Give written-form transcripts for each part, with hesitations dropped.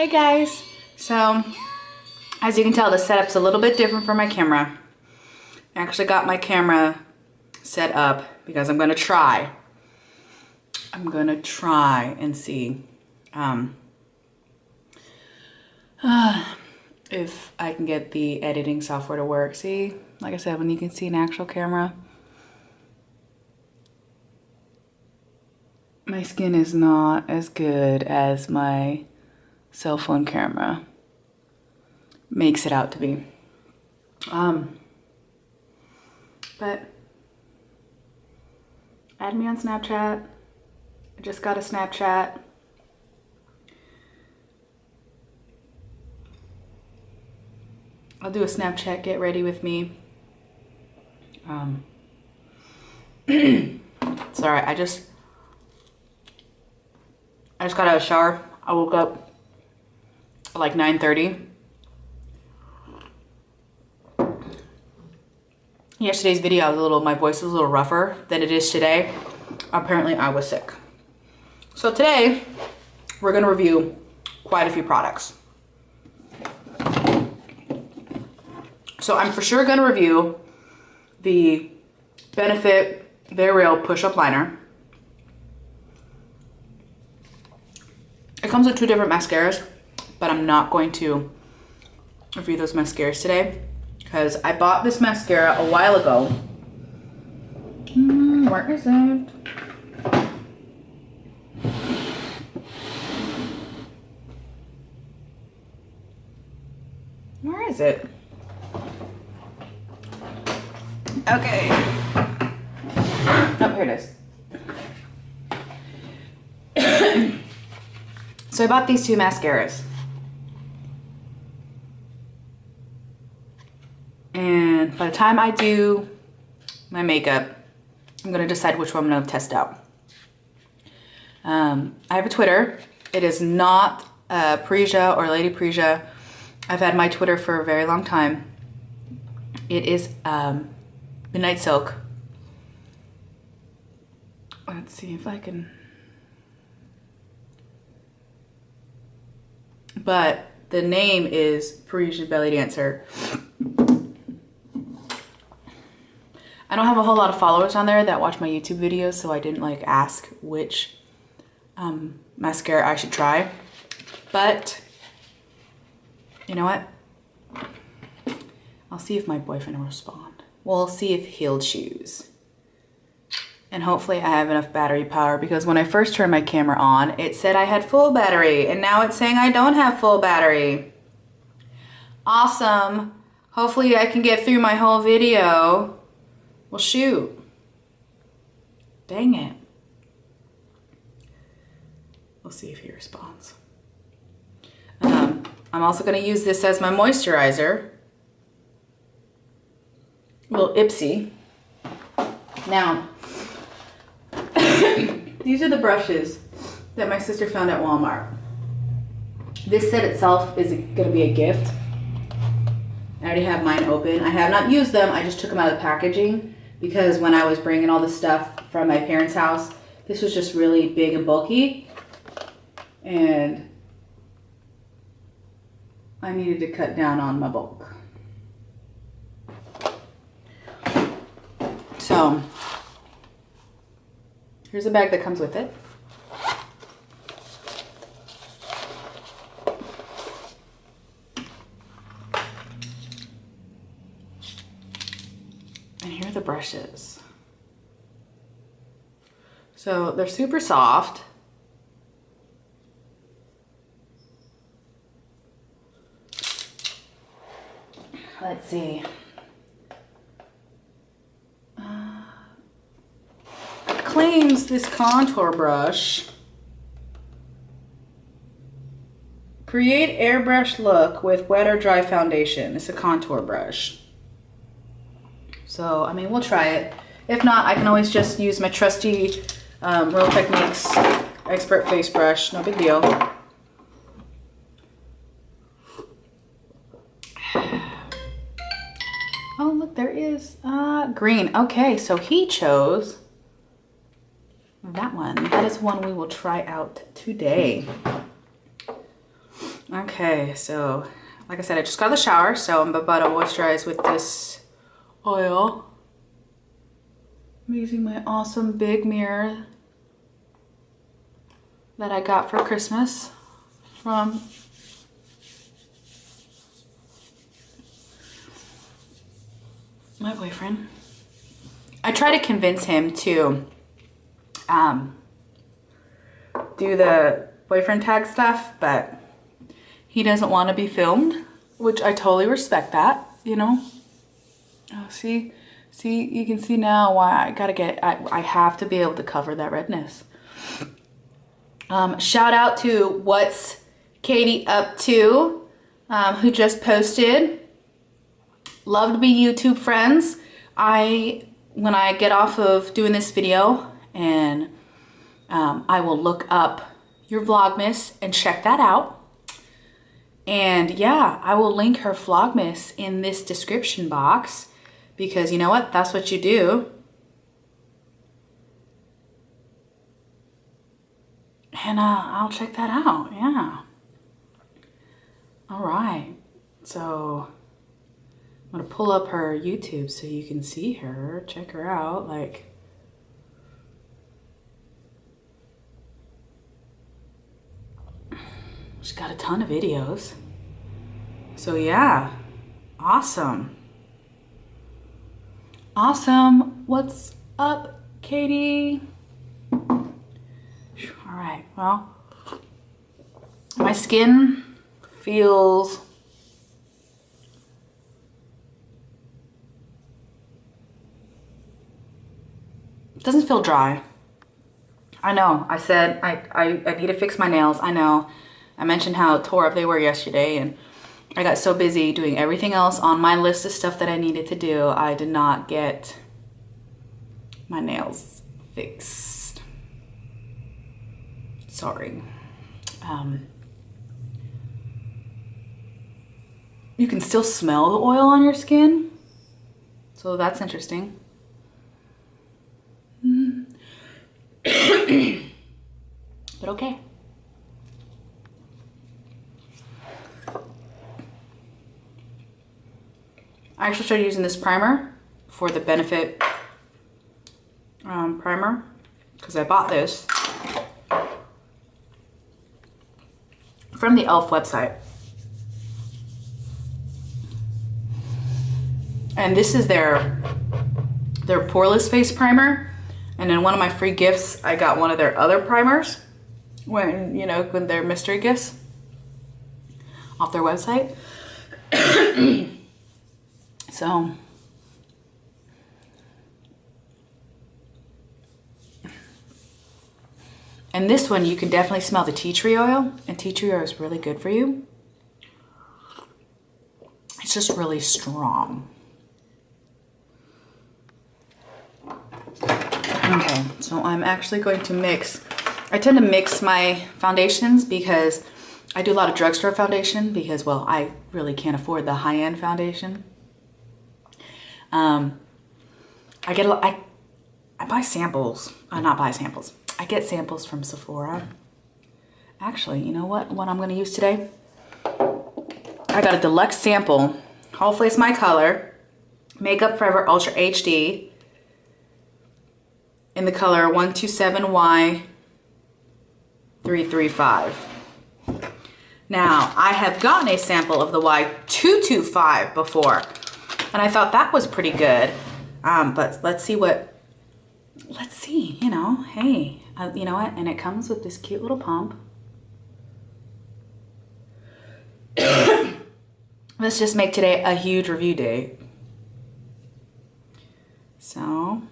Hey guys! So, as you can tell, the setup's a little bit different for my camera. I actually got my camera set up because I'm gonna try and see if I can get the editing software to work. See, like I said, when you can see an actual camera, my skin is not as good as my cell phone camera makes it out to be. But add me on Snapchat. I just got a Snapchat. I'll do a Snapchat get ready with me. Sorry, I just got out of the shower. I woke up at like 9:30. Yesterday's video, my voice was a little rougher than it is today. Apparently I was sick. So today, we're gonna review quite a few products. So I'm for sure gonna review the Benefit Very Real Push-Up Liner. It comes with two different mascaras, but I'm not going to review those mascaras today because I bought this mascara a while ago. Where is it? Where is it? Okay. Oh, here it is. So I bought these two mascaras. And by the time I do my makeup, I'm gonna decide which one I'm gonna test out. I have a Twitter. It is not Preja or Lady Preja. I've had my Twitter for a very long time. It is Midnight Silk. Let's see if I can. But the name is Parisian Belly Dancer. I don't have a whole lot of followers on there that watch my YouTube videos, so I didn't ask which mascara I should try. But you know what? I'll see if my boyfriend will respond. We'll see if he'll choose. And hopefully I have enough battery power, because when I first turned my camera on, it said I had full battery, and now it's saying I don't have full battery. Awesome. Hopefully I can get through my whole video. Well, shoot. Dang it. We'll see if he responds. I'm also going to use this as my moisturizer. Little Ipsy. Now, these are the brushes that my sister found at Walmart. This set itself is going to be a gift. I already have mine open. I have not used them. I just took them out of the packaging because when I was bringing all the stuff from my parents' house, this was just really big and bulky. And I needed to cut down on my bulk. So, here's a bag that comes with it. And here are the brushes. So they're super soft. Let's see. It claims this contour brush. Create airbrush look with wet or dry foundation. It's a contour brush. So, I mean, we'll try it. If not, I can always just use my trusty Real Techniques Expert Face Brush. No big deal. Oh, look, there is green. Okay, so he chose that one. That is one we will try out today. Okay, so like I said, I just got out of the shower, so I'm about to moisturize with this oil. I'm using my awesome big mirror that I got for Christmas from my boyfriend. I try to convince him to do the boyfriend tag stuff, but he doesn't want to be filmed, which I totally respect that, you know. Oh, see, you can see now why I have to be able to cover that redness. Shout out to What's Katie Up To, who just posted. Love to be YouTube friends. When I get off of doing this video, and I will look up your Vlogmas and check that out. And yeah, I will link her Vlogmas in this description box, because you know what? That's what you do. And I'll check that out, yeah. All right, so I'm gonna pull up her YouTube so you can see her, check her out, like. She's got a ton of videos. So yeah, awesome. Awesome. What's up, Katie? All right, well, my skin feels doesn't feel dry. I know, I said I need to fix my nails, I know. I mentioned how tore up they were yesterday, and I got so busy doing everything else on my list of stuff that I needed to do, I did not get my nails fixed. Sorry. You can still smell the oil on your skin, so that's interesting. But okay. I actually started using this primer for the Benefit primer, because I bought this from the e.l.f. website. And this is their poreless face primer. And in one of my free gifts, I got one of their other primers when they're mystery gifts off their website. So and this one, you can definitely smell the tea tree oil, and tea tree oil is really good for you. It's just really strong. Okay, so I'm actually going to mix. I tend to mix my foundations because I do a lot of drugstore foundation because, well, I really can't afford the high-end foundation. I buy samples, not buy samples. I get samples from Sephora. Actually, you know what I'm gonna use today? I got a deluxe sample. Hopefully it's my color. Makeup Forever Ultra HD in the color 127Y335. Now, I have gotten a sample of the Y225 before, and I thought that was pretty good. But let's see, you know, hey, you know what? And it comes with this cute little pump. Let's just make today a huge review day. So,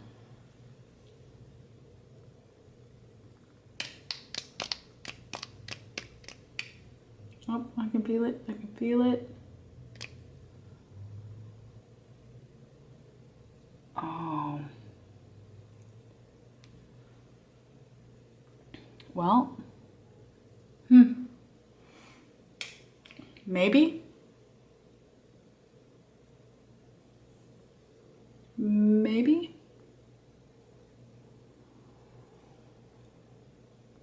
oh, I can feel it, I can feel it. Oh. Well, maybe. Maybe.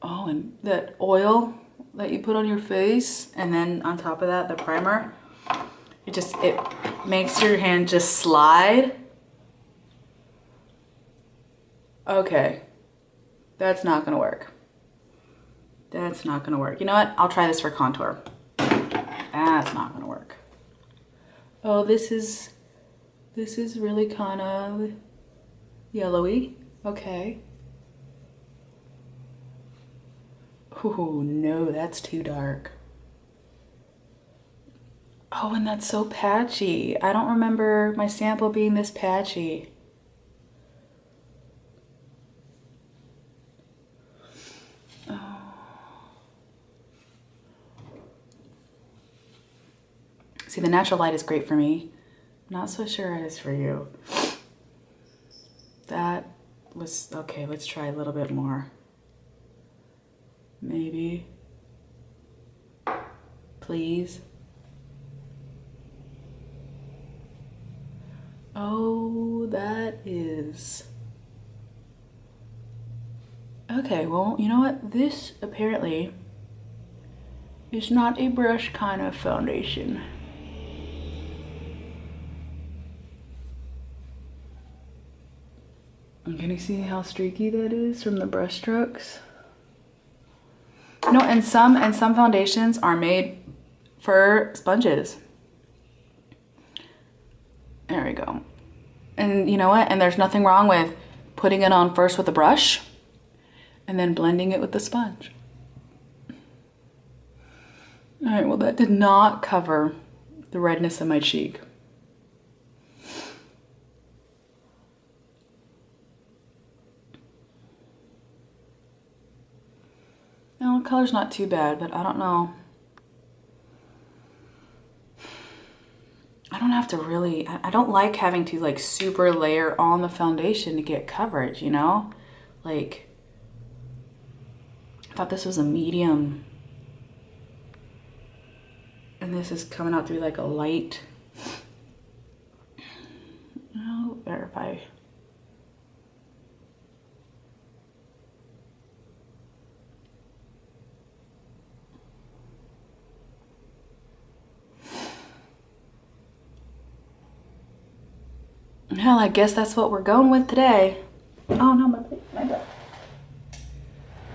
Oh, and that oil that you put on your face, and then on top of that, the primer. It makes your hand just slide. Okay, that's not gonna work. That's not gonna work. You know what? I'll try this for contour. That's not gonna work. Oh, this is really kind of yellowy. Okay. Oh no, that's too dark. Oh, and that's so patchy. I don't remember my sample being this patchy. Oh. See, the natural light is great for me. I'm not so sure it is for you. That was, okay, let's try a little bit more. Maybe. Please. Oh, that is... Okay, well, you know what? This apparently is not a brush kind of foundation. Can you see how streaky that is from the brush strokes? No, and some foundations are made for sponges. There we go. And you know what? And there's nothing wrong with putting it on first with a brush and then blending it with the sponge. All right, well, that did not cover the redness of my cheek. No, the color's not too bad, but I don't know. I don't have to really, I don't like having to like super layer on the foundation to get coverage, you know? Like, I thought this was a medium. And this is coming out to be like a light. Oh, better if I... Hell, I guess that's what we're going with today. Oh no,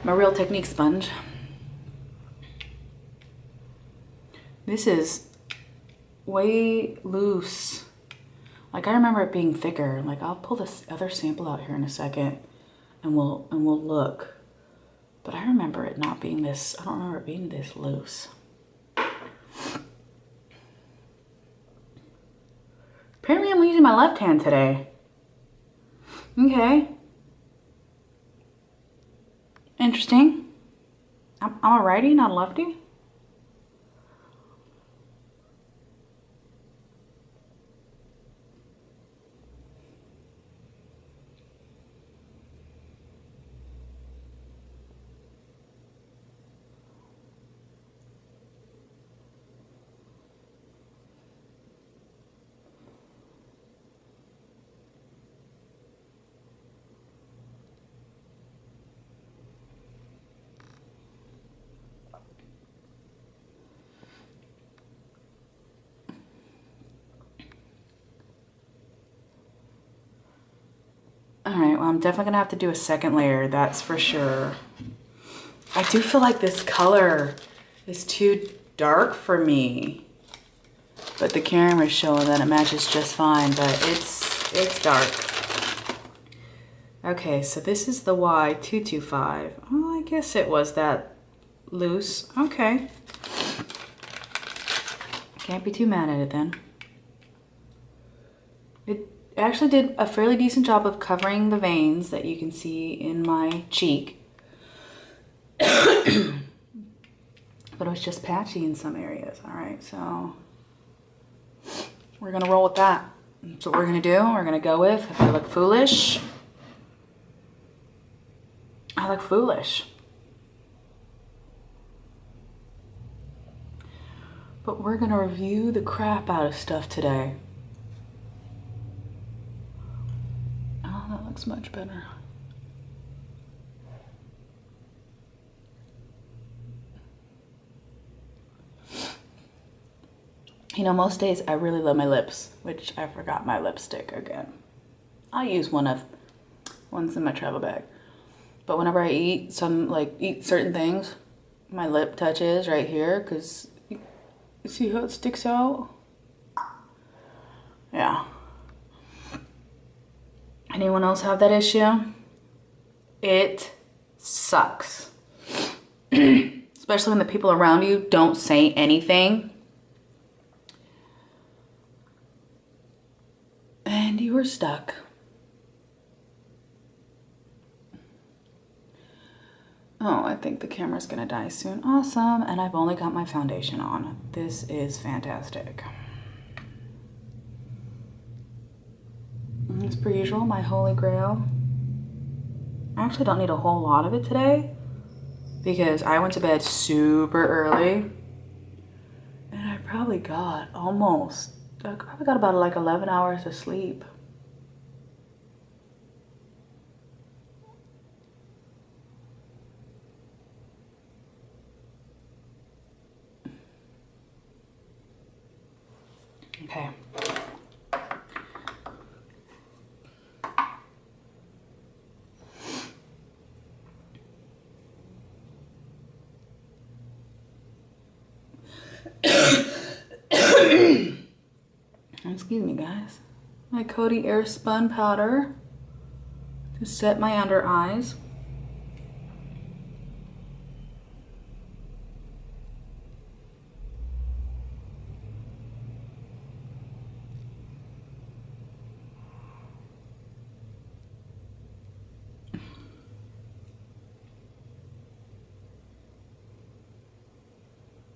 my Real Technique sponge. This is way loose. Like, I remember it being thicker. Like, I'll pull this other sample out here in a second and we'll look. But I remember it not being this, I don't remember it being this loose. Apparently I'm using my left hand today. Okay. Interesting. I'm a righty, not a lefty. All right, well, I'm definitely gonna have to do a second layer, that's for sure. I do feel like this color is too dark for me, but the camera's showing that it matches just fine, but it's dark. Okay, so this is the Y225. Oh, I guess it was that loose. Okay. Can't be too mad at it then. It actually did a fairly decent job of covering the veins that you can see in my cheek. But it was just patchy in some areas. All right, so we're gonna roll with that. That's what we're gonna do. We're gonna go with, if I look foolish, I look foolish. But we're gonna review the crap out of stuff today. Oh, that looks much better. You know, most days I really love my lips, which I forgot my lipstick again. I'll use one's in my travel bag. But whenever I eat certain things, my lip touches right here, because you see how it sticks out? Yeah. Anyone else have that issue? It sucks. Especially when the people around you don't say anything. And you were stuck. Oh, I think the camera's gonna die soon. Awesome. And I've only got my foundation on. This is fantastic. As per usual, my holy grail. I actually don't need a whole lot of it today because I went to bed super early. And I probably got about like 11 hours of sleep. Okay. Excuse me, guys. My Coty Airspun powder to set my under eyes.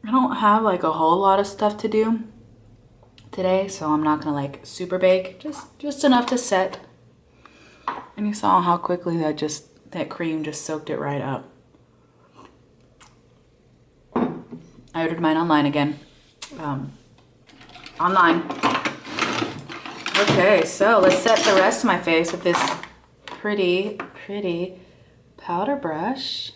I don't have like a whole lot of stuff to do today, so I'm not gonna like super bake, just enough to set. And you saw how quickly that cream just soaked it right up. I ordered mine online again. Online. Okay, so let's set the rest of my face with this pretty powder brush.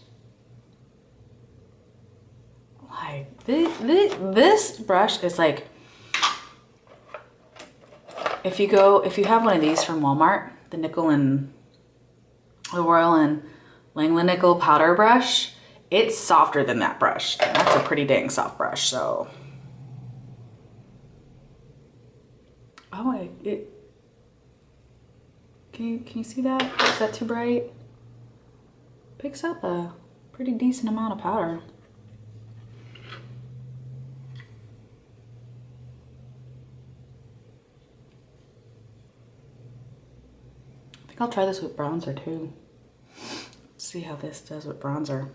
Like this brush is like, if you have one of these from Walmart, the Royal and Langlickel powder brush, it's softer than that brush. That's a pretty dang soft brush, so. Oh, can you see that? Is that too bright? Picks up a pretty decent amount of powder. I'll try this with bronzer too. See how this does with bronzer.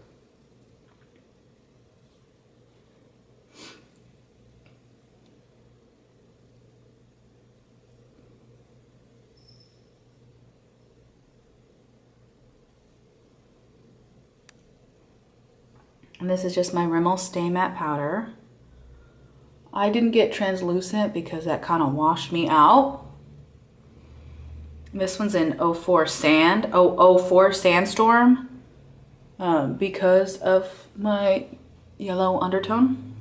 And this is just my Rimmel Stay Matte powder. I didn't get translucent because that kind of washed me out. This one's in 04 Sandstorm because of my yellow undertone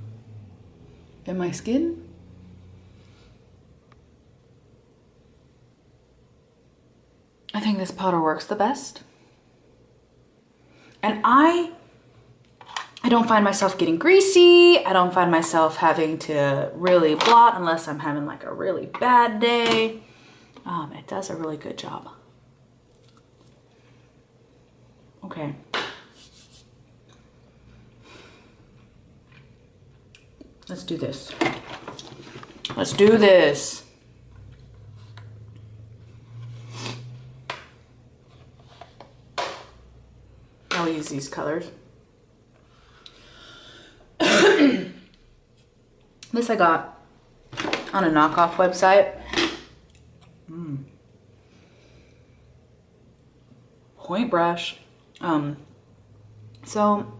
in my skin. I think this powder works the best. And I don't find myself getting greasy. I don't find myself having to really blot unless I'm having like a really bad day. It does a really good job. Okay. Let's do this. Let's do this. I'll use these colors. This I got on a knockoff website. Point brush. So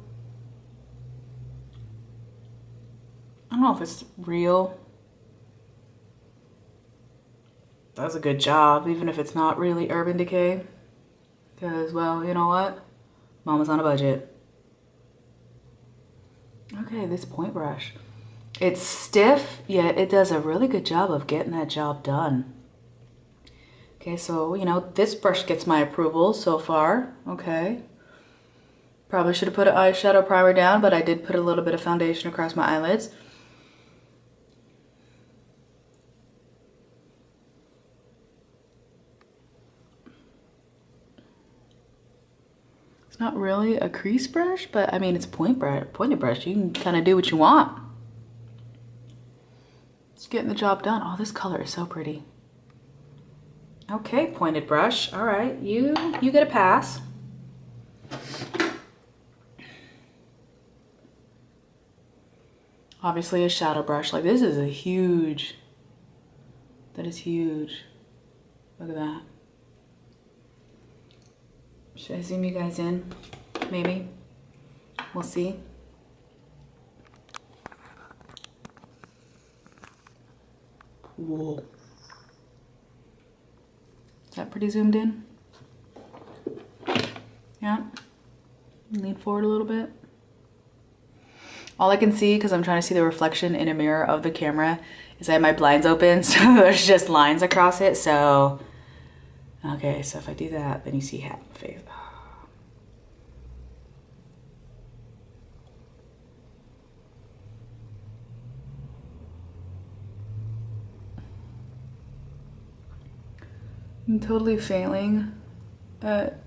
I don't know if it's real. Does a good job, even if it's not really Urban Decay. Because, well, you know what? Mama's on a budget. Okay, this point brush. It's stiff, yet it does a really good job of getting that job done. Okay, so, you know, this brush gets my approval so far. Okay. Probably should have put an eyeshadow primer down, but I did put a little bit of foundation across my eyelids. It's not really a crease brush, but I mean, it's a pointed brush. You can kind of do what you want. It's getting the job done. Oh, this color is so pretty. Okay, pointed brush. All right, you get a pass. Obviously a shadow brush. Like, this is a huge, that is huge. Look at that. Should I zoom you guys in? Maybe. We'll see. Whoa. Is that pretty zoomed in? Yeah. Lean forward a little bit. All I can see, because I'm trying to see the reflection in a mirror of the camera, is I have my blinds open, so there's just lines across it. So, okay, so if I do that, then you see half my face. I'm totally failing at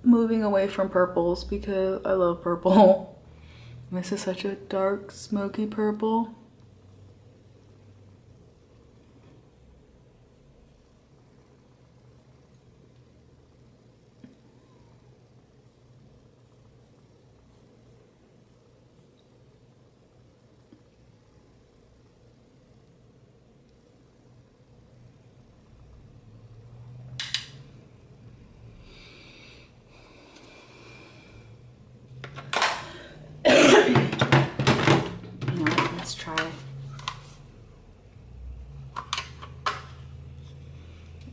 moving away from purples because I love purple. This is such a dark, smoky purple. Let's try.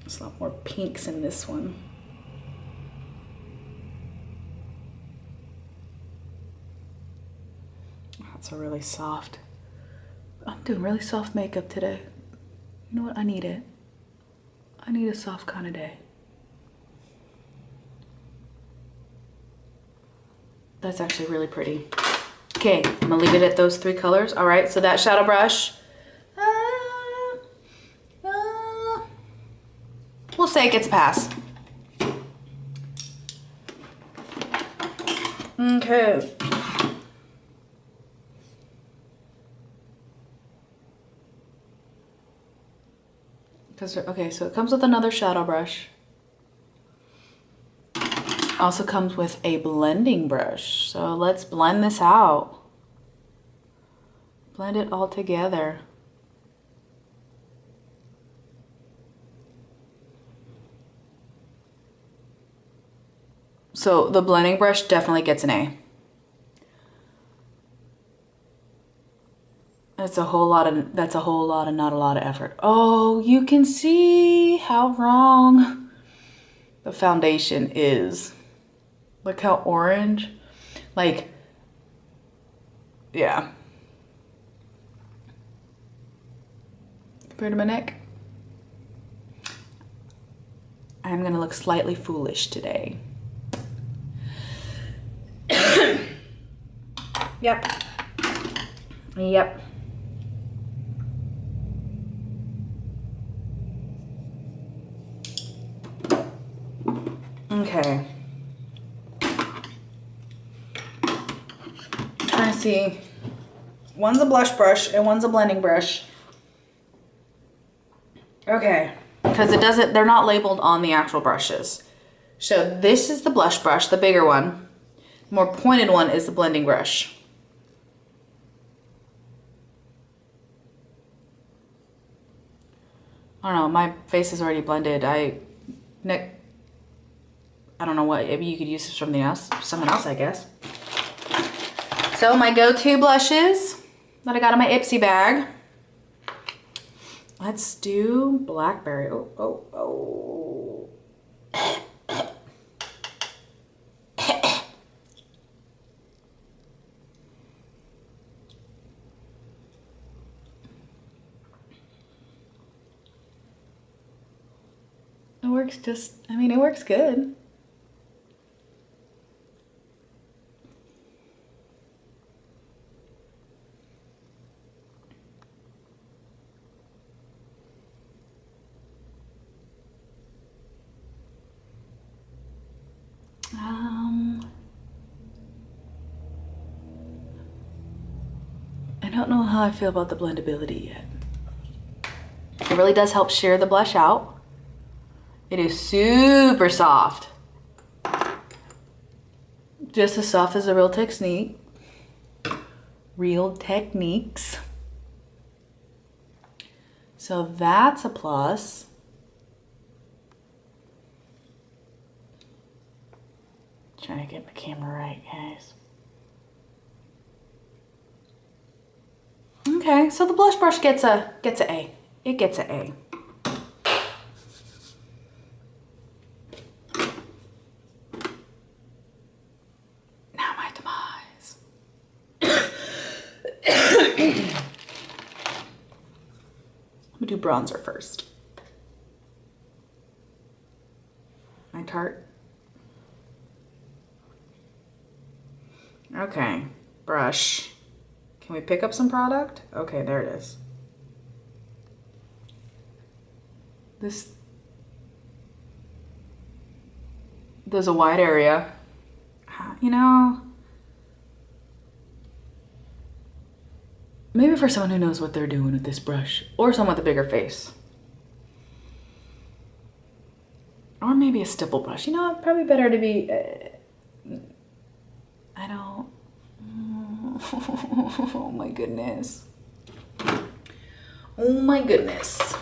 There's a lot more pinks in this one. That's a really soft. I'm doing really soft makeup today. You know what? I need it. I need a soft kind of day. That's actually really pretty. Okay, I'm gonna leave it at those three colors. All right, so that shadow brush, we'll say it gets a pass. Okay. Okay, so it comes with another shadow brush. Also comes with a blending brush. So let's blend this out. Blend it all together. So the blending brush definitely gets an A. That's a whole lot of not a lot of effort. Oh, you can see how wrong the foundation is. Look how orange. Like, yeah. Compared to my neck. I'm gonna look slightly foolish today. Yep. Yep. Okay. Trying to see. One's a blush brush and one's a blending brush. Okay. Because they're not labeled on the actual brushes. So this is the blush brush, the bigger one. The more pointed one is the blending brush. I don't know, my face is already blended. I don't know what, maybe you could use something else, someone else, I guess. So my go-to blushes that I got in my Ipsy bag. Let's do Blackberry. Oh. It works just, I mean, it works good. I don't know how I feel about the blendability yet. It really does help sheer the blush out. It is super soft. Just as soft as a Real Technique. Real Techniques. So that's a plus. Trying to get the camera right, guys. Okay, so the blush brush gets a A. It gets an A. Now my demise. I'm gonna do bronzer first. My Tarte. Okay, brush. Can we pick up some product? Okay, there it is. There's a wide area. You know, maybe for someone who knows what they're doing with this brush, or someone with a bigger face. Or maybe a stipple brush. You know, it's probably better to be, I don't, oh my goodness. Oh my goodness.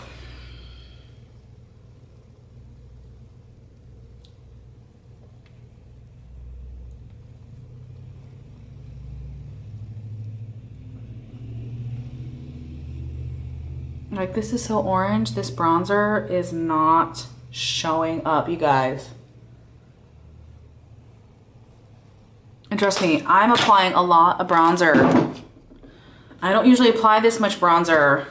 Like, this is so orange. This bronzer is not showing up, you guys. And trust me, I'm applying a lot of bronzer. I don't usually apply this much bronzer.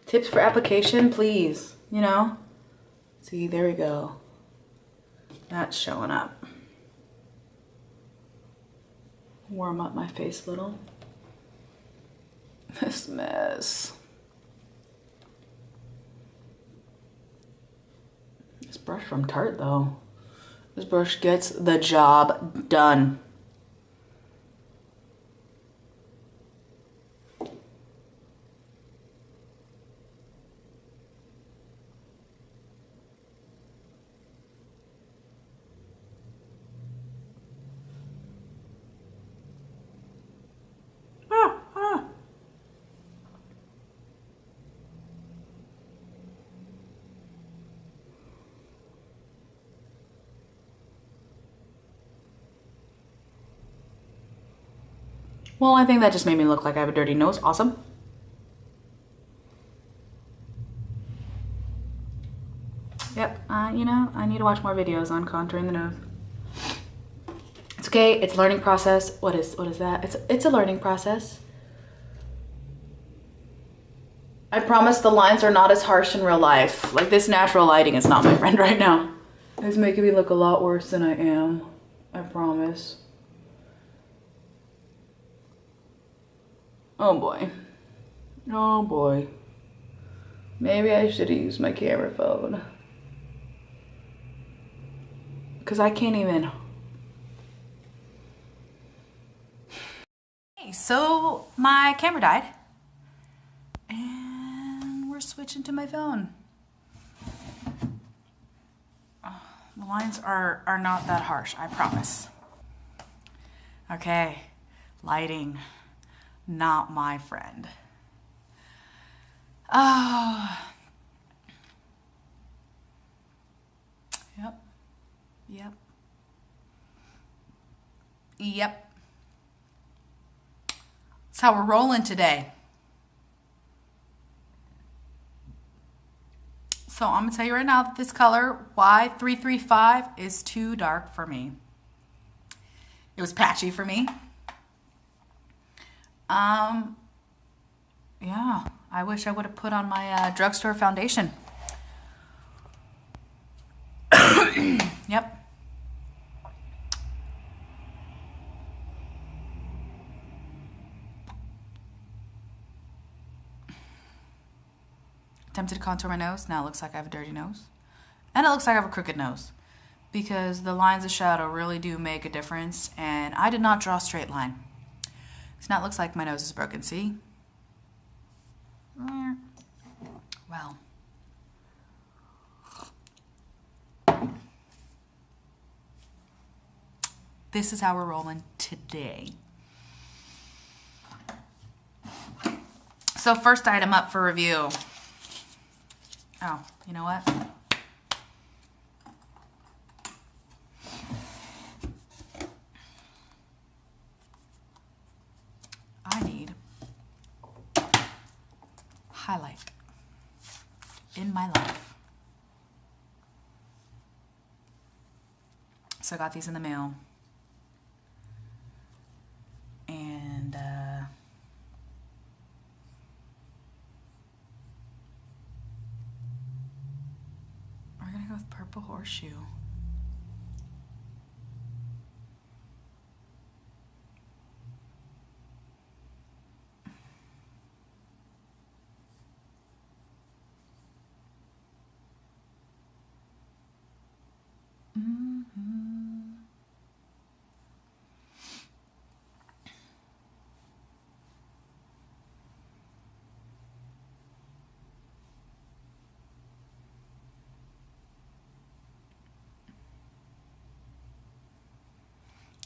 Tips for application, please, you know? See, there we go. That's showing up. Warm up my face a little. This mess. This brush from Tarte, though. This brush gets the job done. Well, I think that just made me look like I have a dirty nose. Awesome. Yep, you know, I need to watch more videos on contouring the nose. It's okay, it's a learning process. What is that? It's a learning process. I promise the lines are not as harsh in real life. Like, this natural lighting is not my friend right now. It's making me look a lot worse than I am. I promise. Oh boy. Oh boy. Maybe I should have used my camera phone. Because I can't even. Hey, so my camera died. And we're switching to my phone. Oh, the lines are not that harsh, I promise. Okay, lighting. not my friend. Oh. Yep. Yep. Yep. That's how we're rolling today. So I'm gonna tell you right now that this color Y335 is too dark for me. It was patchy for me. Yeah, I wish I would have put on my drugstore foundation. Yep. Attempted to contour my nose. Now it looks like I have a dirty nose. And it looks like I have a crooked nose. Because the lines of shadow really do make a difference. And I did not draw a straight line. So now it looks like my nose is broken. See? Well. This is how we're rolling today. So first item up for review. Oh, you know what? I need highlight in my life. So I got these in the mail. And we're gonna go with Purple Horseshoe.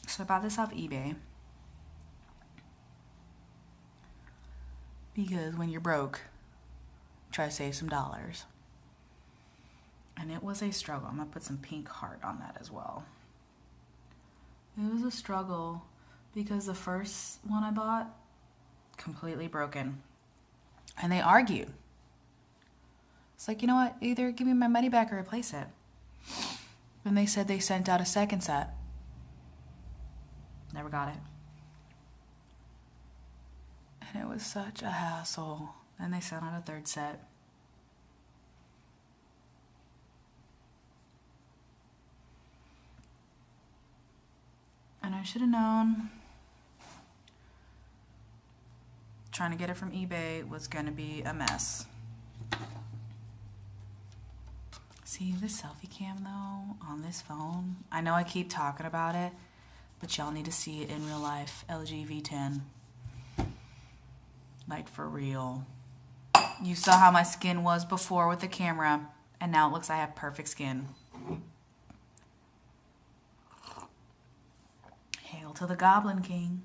So I bought this off eBay because when you're broke, try to save some dollars. And it was a struggle. I'm gonna put some pink heart on that as well. It was a struggle because the first one I bought, completely broken. And they argued. It's like, you know what? Either give me my money back or replace it. Then they said they sent out a second set. Never got it. And it was such a hassle. Then they sent out a third set. And I should have known trying to get it from eBay was going to be a mess. See, this selfie cam though, on this phone, I know I keep talking about it, but y'all need to see it in real life. LG V10. Like for real. You saw how my skin was before with the camera, and now it looks like I have perfect skin. Hail to the Goblin King.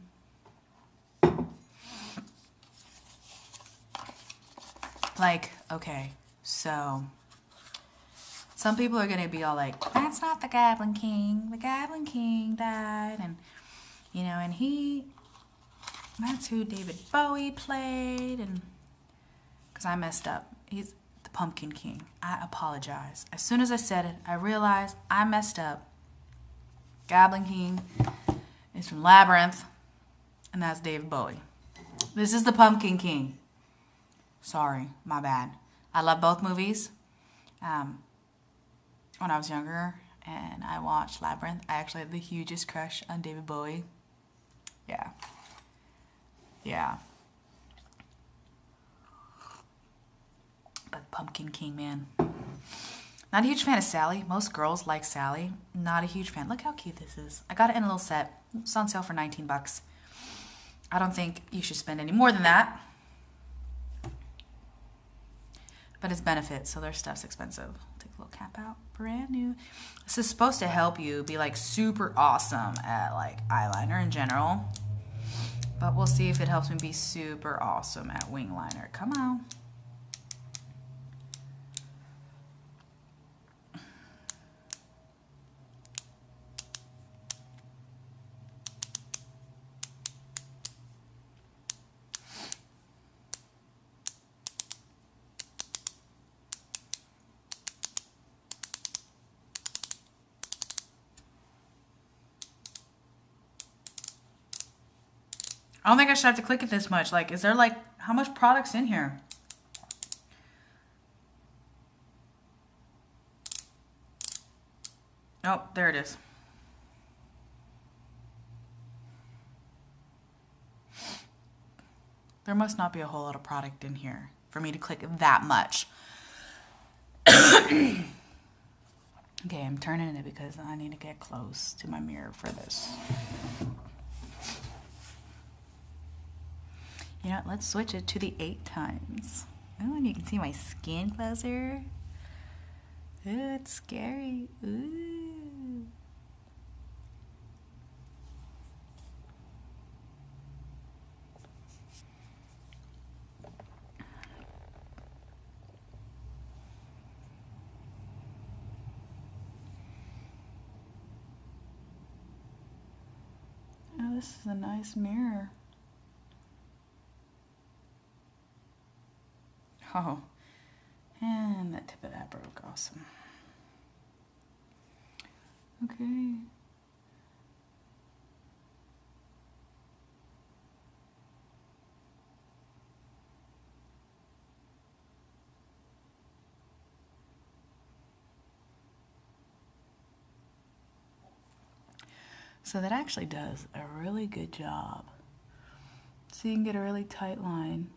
Like, okay, so some people are gonna be all like, that's not the Goblin King. The Goblin King died, and you know, and that's who David Bowie played, and because I messed up. He's the Pumpkin King. I apologize. As soon as I said it, I realized I messed up. Goblin King is from Labyrinth, and that's David Bowie. This is the Pumpkin King. Sorry, my bad. I love both movies. When I was younger and I watched Labyrinth, I actually had the hugest crush on David Bowie. Yeah. Yeah. But Pumpkin King, man. Not a huge fan of Sally. Most girls like Sally. Not a huge fan. Look how cute this is. I got it in a little set. It's on sale for 19 bucks. I don't think you should spend any more than that. But it's Benefit, so their stuff's expensive. Take a little cap out. Brand new. This is supposed to help you be like super awesome at like eyeliner in general. But we'll see if it helps me be super awesome at wing liner. Come on. I don't think I should have to click it this much. Like, is there like, how much product's in here? Oh, there it is. There must not be a whole lot of product in here for me to click that much. Okay, I'm turning it because I need to get close to my mirror for this. You know what, let's switch it to the 8 times. Oh, and you can see my skin closer. Ooh, it's scary. Ooh. Oh, this is a nice mirror. Oh, and that tip of that broke. Awesome. Okay. So that actually does a really good job. So you can get a really tight line.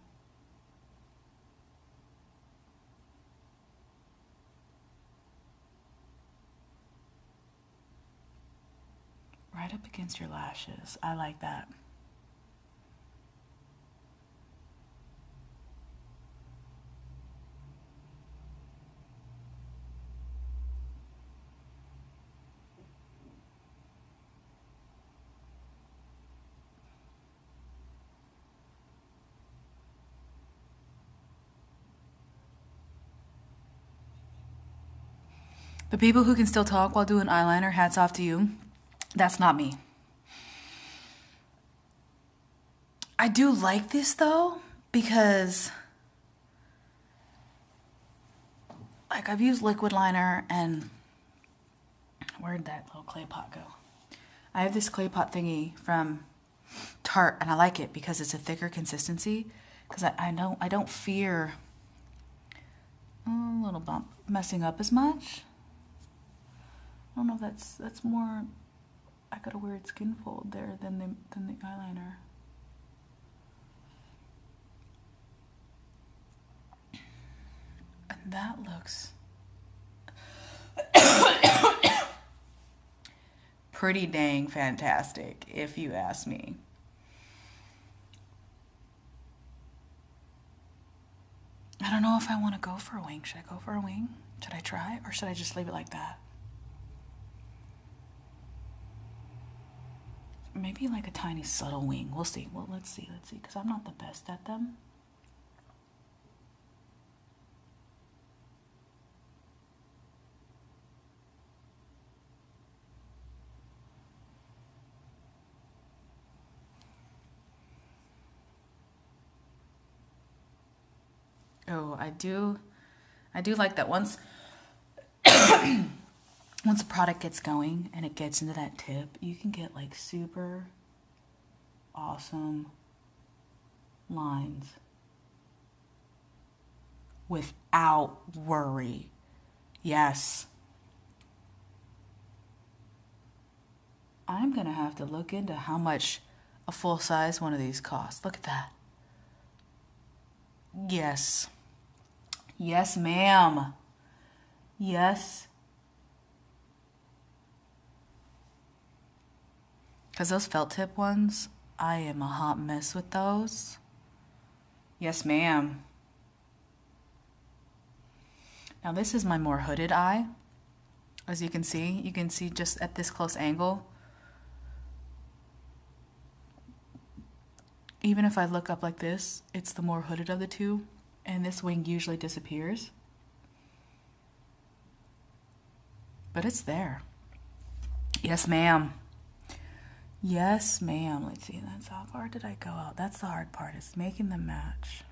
Right up against your lashes. I like that. The people who can still talk while doing eyeliner, hats off to you. That's not me. I do like this though, because like I've used liquid liner and where'd that little clay pot go? I have this clay pot thingy from Tarte and I like it because it's a thicker consistency, because I don't fear a little bump messing up as much. I don't know if that's more, I got a weird skin fold there than the eyeliner. And that looks pretty dang fantastic, if you ask me. I don't know if I want to go for a wing. Should I go for a wing? Should I try? Or should I just leave it like that? Maybe like a tiny subtle wing. We'll see. Well, let's see. Because I'm not the best at them. Oh, I do like that once once the product gets going and it gets into that tip, you can get like super awesome lines without worry. Yes. I'm gonna have to look into how much a full size one of these costs. Look at that. Yes. Yes, ma'am. Yes. Because those felt tip ones, I am a hot mess with those. Yes, ma'am. Now this is my more hooded eye. As you can see just at this close angle. even if I look up like this, it's the more hooded of the two, and this wing usually disappears. But it's there. Yes, ma'am. Yes, ma'am. Let's see, that's how far did I go out? That's the hard part, is making them match.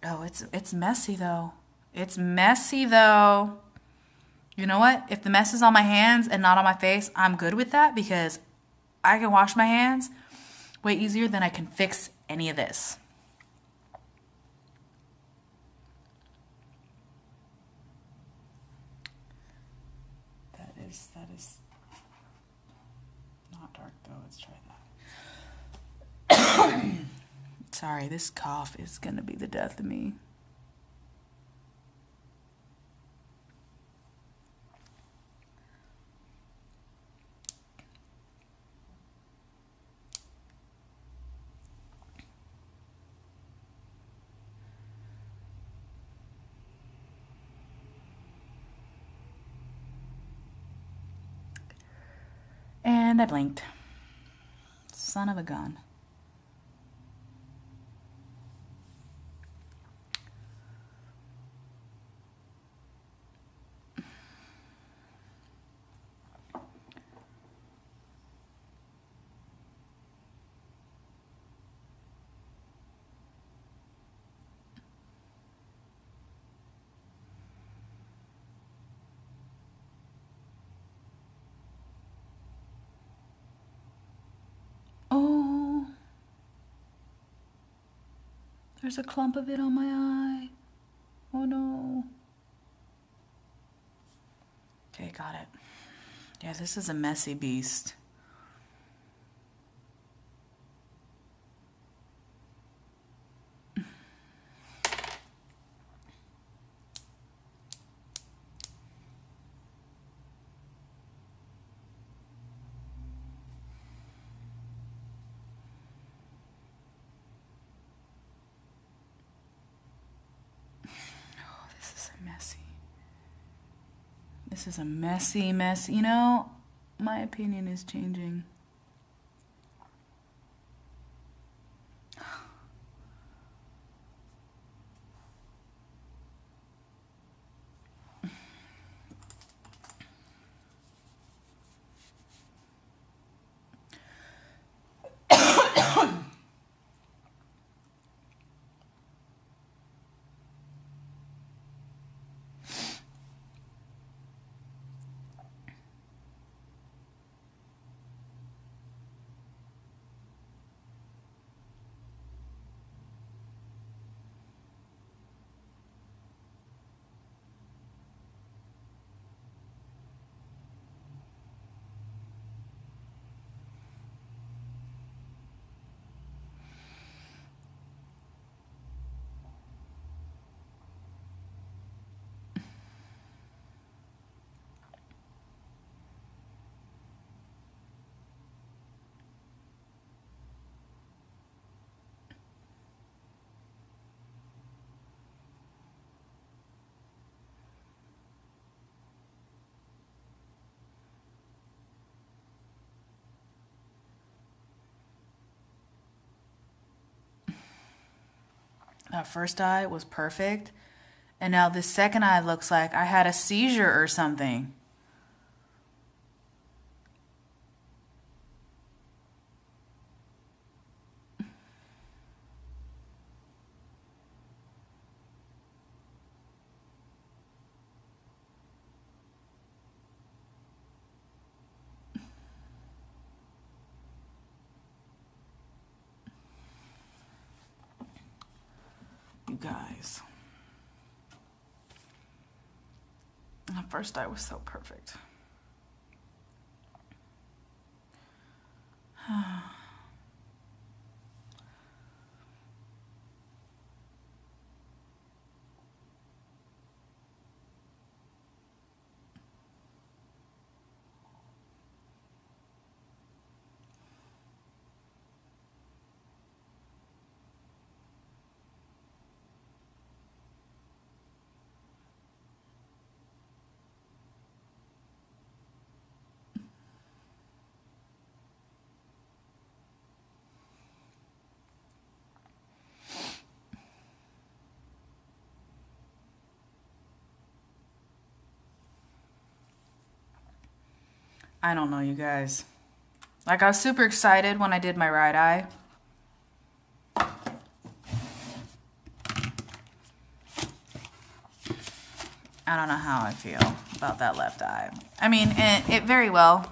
Oh, it's messy though. It's messy though. You know what? If the mess is on my hands and not on my face, I'm good with that because I can wash my hands way easier than I can fix any of this. That is not dark though. Let's try that. Sorry, this cough is gonna be the death of me. And I blinked. Son of a gun. Oh, there's a clump of it on my eye. Oh no. Okay, got it. Yeah, this is a messy beast. This is a messy mess. You know, my opinion is changing. That first eye was perfect. And now this second eye looks like I had a seizure or something. You guys. That first eye was so perfect. I don't know, you guys. Like, I was super excited when I did my right eye. I don't know how I feel about that left eye. I mean, it very well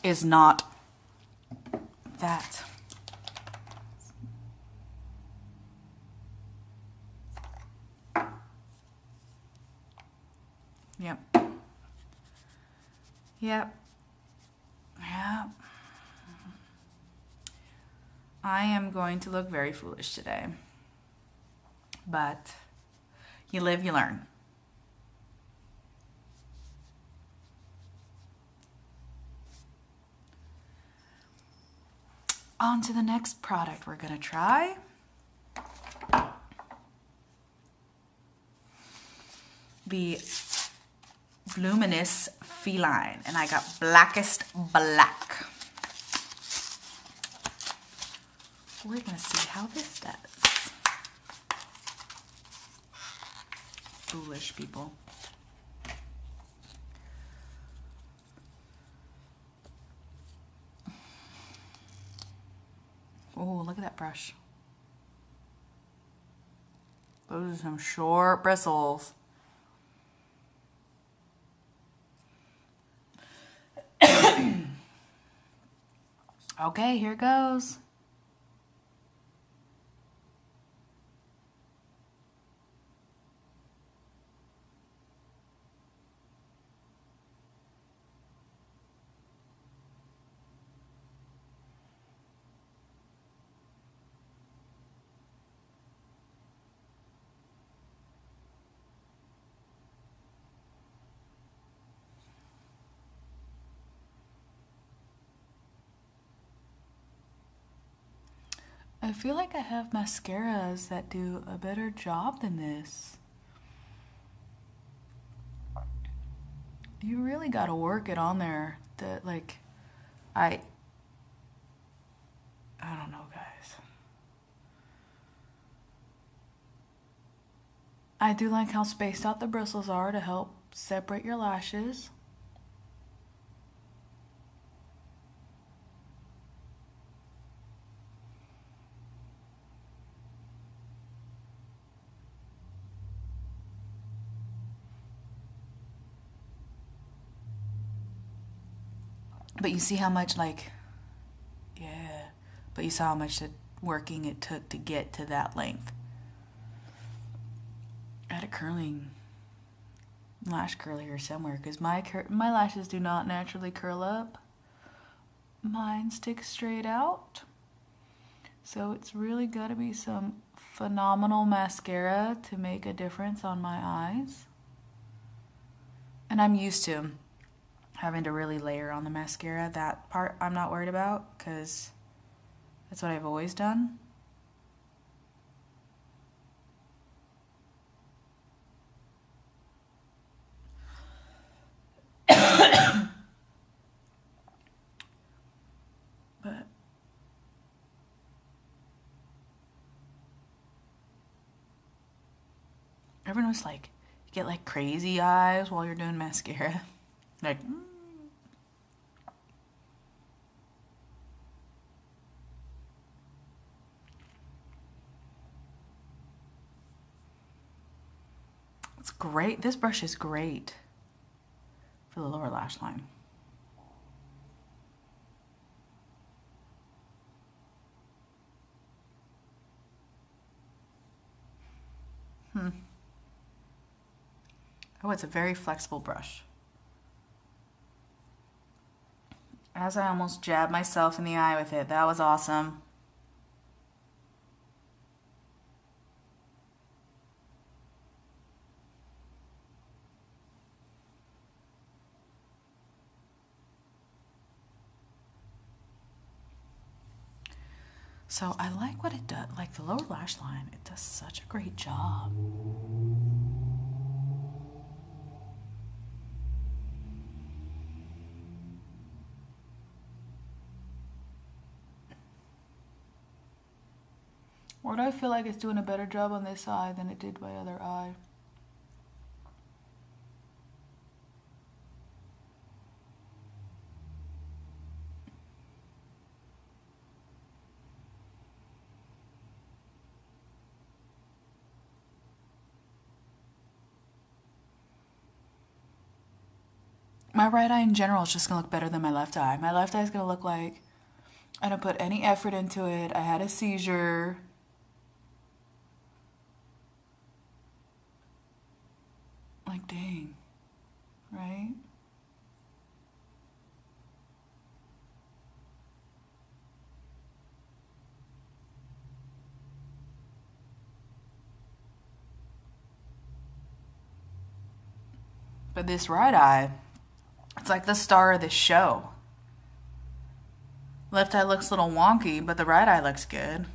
is not that. Yep. Yep. Yep. I am going to look very foolish today. But you live, you learn. On to the next product we're going to try. The Luminous Feline. And I got Blackest Black. We're going to see how this does. Foolish people. Oh, look at that brush. Those are some short bristles. Okay, here goes. I feel like I have mascaras that do a better job than this. You really gotta work it on there. That, like, I don't know, guys. I do like how spaced out the bristles are to help separate your lashes. But you see how much, like, yeah, but you saw how much working it took to get to that length. I had a curling lash curler somewhere because my lashes do not naturally curl up. Mine sticks straight out. So it's really got to be some phenomenal mascara to make a difference on my eyes. And I'm used to having to really layer on the mascara. That part I'm not worried about because that's what I've always done. But everyone was like, you get like crazy eyes while you're doing mascara. Like, it's great. This brush is great for the lower lash line. Oh, it's a very flexible brush. As I almost jabbed myself in the eye with it. That was awesome. So I like what it does, like the lower lash line, it does such a great job. Or do I feel like it's doing a better job on this eye than it did my other eye? My right eye in general is just gonna look better than my left eye. My left eye is gonna look like I didn't put any effort into it. I had a seizure. Like, dang, right? But this right eye, it's like the star of this show. Left eye looks a little wonky, but the right eye looks good.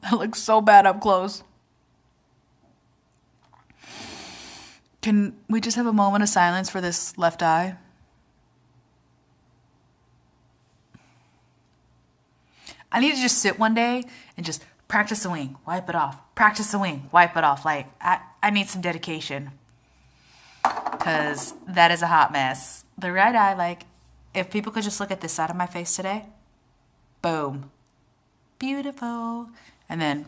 That looks so bad up close. Can we just have a moment of silence for this left eye? I need to just sit one day and just practice the wing, wipe it off. Practice the wing, wipe it off. Like, I need some dedication. Because that is a hot mess. The right eye, like, if people could just look at this side of my face today, boom. Beautiful. And then,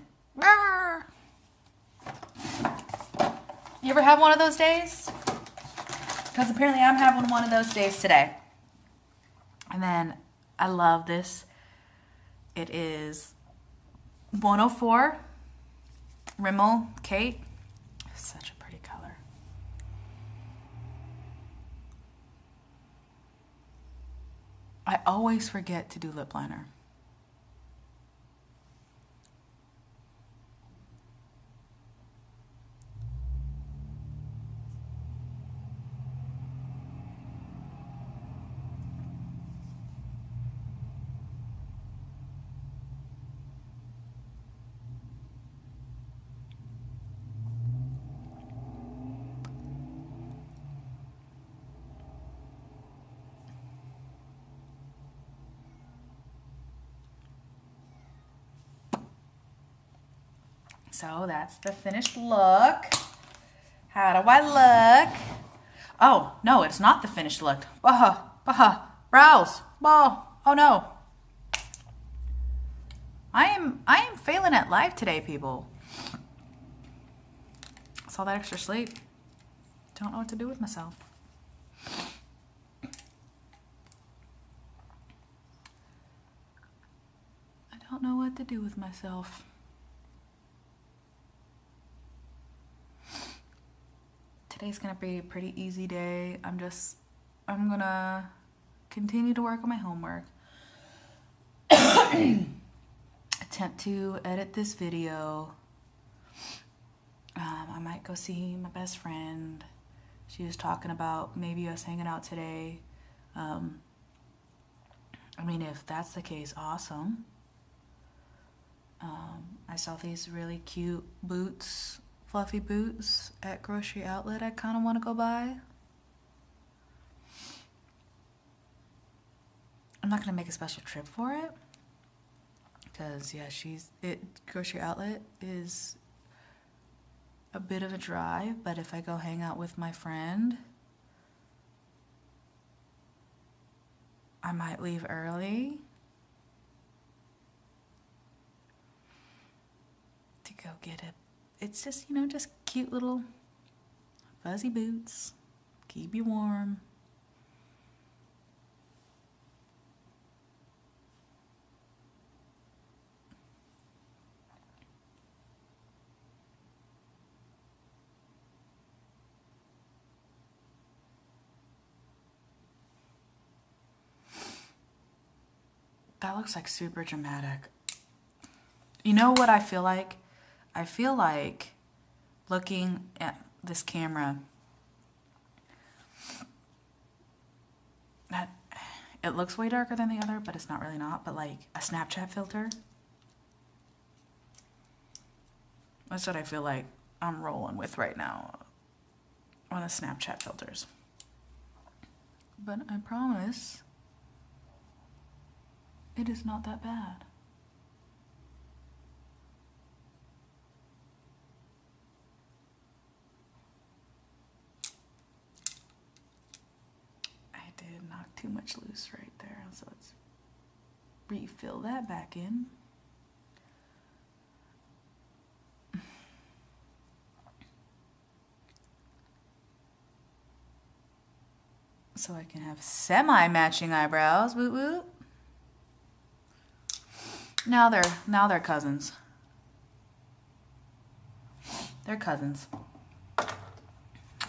you ever have one of those days? Because apparently I'm having one of those days today. And then I love this. It is 104 Rimmel Kate. Such a pretty color. I always forget to do lip liner. So that's the finished look. How do I look? Oh, no, it's not the finished look. Brows. Oh no. I am failing at life today, people. It's all that extra sleep. Don't know what to do with myself. I don't know what to do with myself. Today's gonna be a pretty easy day. I'm gonna continue to work on my homework. Attempt to edit this video. I might go see my best friend. She was talking about maybe us hanging out today. I mean, if that's the case, awesome. I saw these really cute boots, fluffy boots at Grocery Outlet I kind of want to go buy. I'm not going to make a special trip for it. Because, yeah, Grocery Outlet is a bit of a drive. But if I go hang out with my friend, I might leave early to go get it. It's just, just cute little fuzzy boots. Keep you warm. That looks like super dramatic. You know what I feel like? I feel like looking at this camera, that it looks way darker than the other, but it's not really not, but like a Snapchat filter. That's what I feel like I'm rolling with right now on the Snapchat filters. But I promise it is not that bad. I did knock too much loose right there, so let's refill that back in. So I can have semi-matching eyebrows. Woot woot. Now they're cousins. They're cousins. All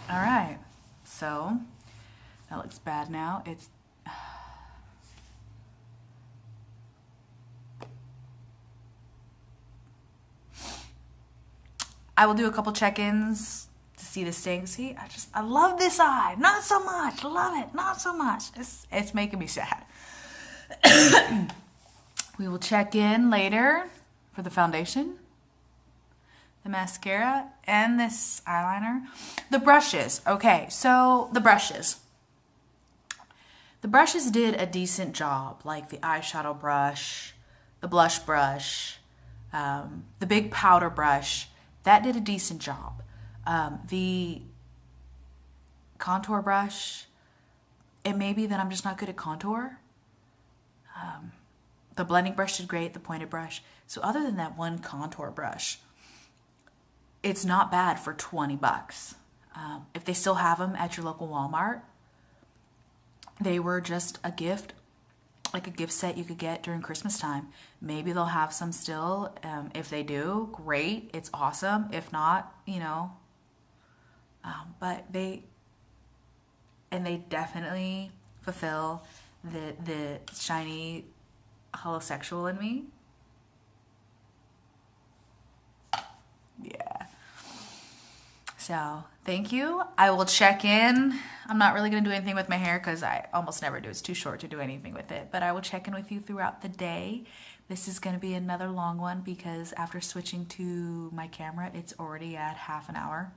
right. So that looks bad now. It's I will do a couple check-ins to see the sting. See, I love this eye. Not so much. Love it. Not so much. It's making me sad. We will check in later for the foundation, the mascara, and this eyeliner. The brushes. Okay, so the brushes. The brushes did a decent job, like the eyeshadow brush, the blush brush, the big powder brush. That did a decent job. The contour brush, it may be that I'm just not good at contour. The blending brush did great, the pointed brush. So other than that one contour brush, it's not bad for 20 bucks. If they still have them at your local Walmart, they were just a gift, like a gift set you could get during Christmas time. Maybe they'll have some still. If they do, great. It's awesome. If not, you know. But they definitely fulfill the shiny holosexual in me. Yeah. So thank you. I will check in. I'm not really going to do anything with my hair because I almost never do. It's too short to do anything with it. But I will check in with you throughout the day. This is going to be another long one because after switching to my camera, it's already at half an hour.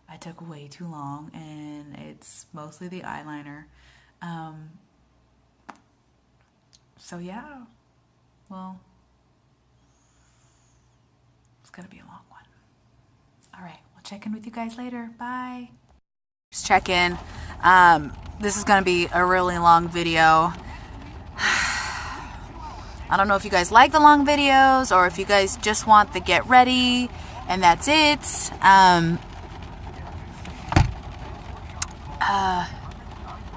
I took way too long, and it's mostly the eyeliner. So yeah, well, it's going to be a long one. All right, we'll check in with you guys later. Bye. Just check in. This is going to be a really long video. I don't know if you guys like the long videos or if you guys just want the get ready and that's it.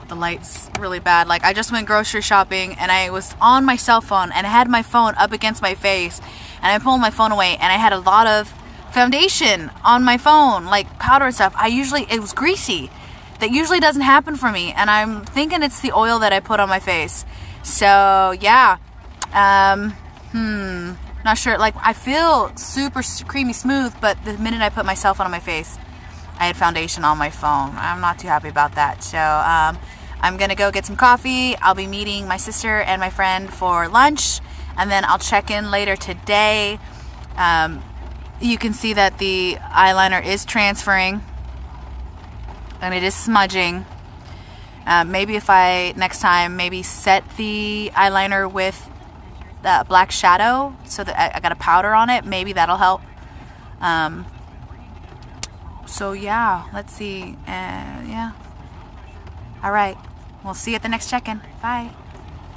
The light's really bad. Like, I just went grocery shopping and I was on my cell phone and I had my phone up against my face and I pulled my phone away and I had a lot of foundation on my phone, like powder and stuff. It was greasy. That usually doesn't happen for me, and I'm thinking it's the oil that I put on my face. So yeah, not sure. Like, I feel super creamy smooth, but the minute I put my cell phone on my face, I had foundation on my phone. I'm not too happy about that. So I'm gonna go get some coffee. I'll be meeting my sister and my friend for lunch, and then I'll check in later today. You can see that the eyeliner is transferring and it is smudging. Maybe if I next time maybe set the eyeliner with the black shadow so that I got a powder on it, maybe that'll help. So yeah, let's see. Yeah. All right, we'll see you at the next check-in. Bye.